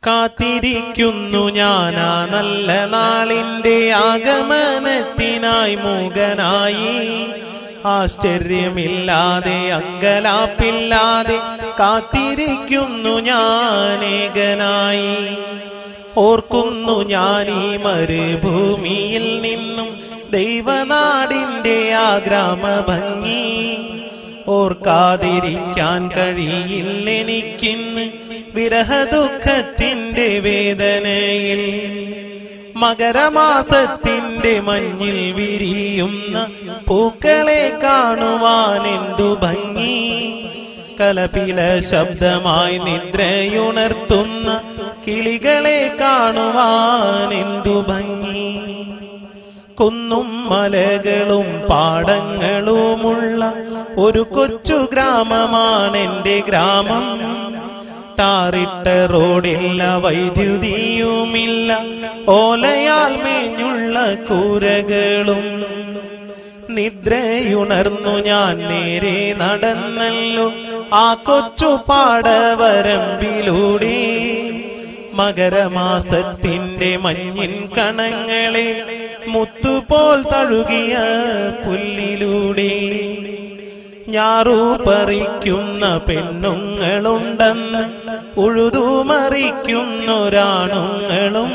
കാത്തിരിക്കുന്നു ഞാനാ നല്ല നാളിന്റെ ആഗമനത്തിനായി മൂകനായി. ആശ്ചര്യമില്ലാതെ അങ്കലാപ്പില്ലാതെ കാത്തിരിക്കുന്നു ഞാനേകനായി. ഓർക്കുന്നു ഞാൻ ഈ മരുഭൂമിയിൽ നിന്നും ദൈവനാടിന്റെ ആ ഗ്രാമഭംഗി. ഓർക്കാതിരിക്കാൻ കഴിയില്ലെനിക്കിന്ന് വിരഹദുഃഖത്തിന്റെ വേദനയിൽ. മകരമാസത്തിന്റെ മഞ്ഞിൽ വിരിയുന്ന പൂക്കളെ കാണുവാൻ എന്തു ഭംഗി. കലപില ശബ്ദമായി നിദ്രയുണർത്തുന്ന കിളികളെ കാണുവാൻ എന്തു ഭംഗി. കുന്നും മലകളും പാടങ്ങളുമുള്ള ഒരു കൊച്ചു ഗ്രാമമാണെന്റെ ഗ്രാമം. ടാറിട്ട റോഡില്ല, വൈദ്യുതിയുമില്ല, ഓലയാൽ മേഞ്ഞുള്ള കൂരകളും. നിദ്രയുണർന്നു ഞാൻ നേരെ നടന്നല്ലോ ആ കൊച്ചു പാടവരമ്പിലൂടെ. മകരമാസത്തിന്റെ മഞ്ഞിൻ കണങ്ങളെ മുത്തുപോൽ തഴുകിയ പുല്ലിലൂടെ. ഞാറു പറിക്കുന്ന പെണ്ണുങ്ങളുണ്ടെന്ന് ഉഴുതുമറിക്കുന്നൊരാണുങ്ങളും.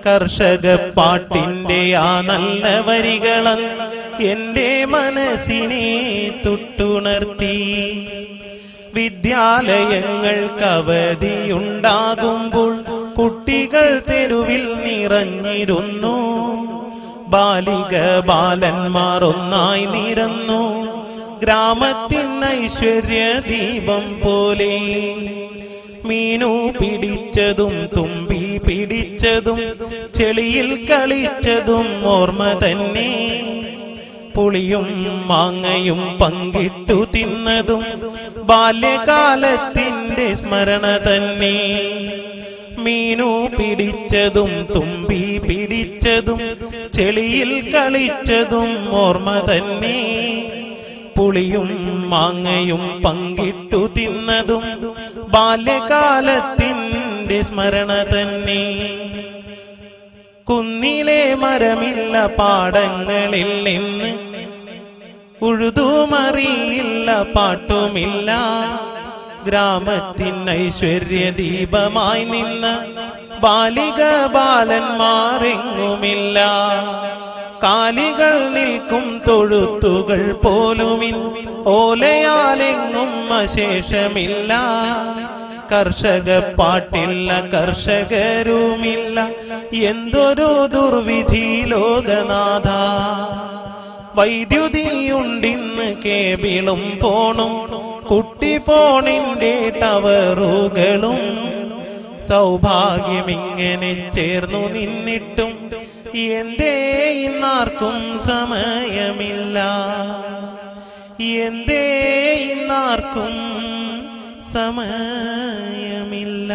കർഷക പാട്ടിന്റെ ആ നല്ല വരികളെന്ന് എന്റെ മനസ്സിനെ തൊട്ടുണർത്തി. വിദ്യാലയങ്ങൾക്ക് അവധിയുണ്ടാകുമ്പോൾ കുട്ടികൾ തെരുവിൽ നിറഞ്ഞിരുന്നു. ബാലിക ബാലന്മാർ ഒന്നായി നിരന്നു ഗ്രാമത്തിൻ ഐശ്വര്യ ദീപം പോലെ. മീനു പിടിച്ചതും തുമ്പി പിടിച്ചതും ചെളിയിൽ കളിച്ചതും ഓർമ്മ തന്നെ. പുളിയും മാങ്ങയും പങ്കിട്ടു തിന്നതും ബാല്യകാലത്തിന്റെ സ്മരണ തന്നെ. മീനു പിടിച്ചതും തുമ്പി പിടിച്ചതും ചെളിയിൽ കളിച്ചതും ഓർമ്മ തന്നെ. പുളിയും മാങ്ങയും പങ്കിട്ടു തിന്നതും ബാല്യകാലത്തിന്റെ സ്മരണ തന്നെ. കുന്നിലെ മരമില്ല, പാടങ്ങളിൽ നിന്ന് ഉഴുതുമറിയില്ല, പാട്ടുമില്ല. ഗ്രാമത്തിൻ ഐശ്വര്യ ദീപമായി നിന്ന ബാലിക ബാലന്മാരെങ്ങുമില്ല. കാലികൾ നിൽക്കും തൊഴുത്തുകൾ പോലുമിൻ ഓലയാലെങ്ങും അശേഷമില്ല. കർഷക പാട്ടില്ല, കർഷകരുമില്ല, എന്തൊരു ദുർവിധി ലോകനാഥ. വൈദ്യുതിയുണ്ടിന്ന് കേബിളും ഫോണും കുട്ടി ഫോണിന്റെ ടവറുകളും. സൗഭാഗ്യമിങ്ങനെ ചേർന്നു നിന്നിട്ടും എന്തേ ഇന്നാർക്കും സമയമില്ല. എന്തേ ഇന്നാർക്കും സമയമില്ല.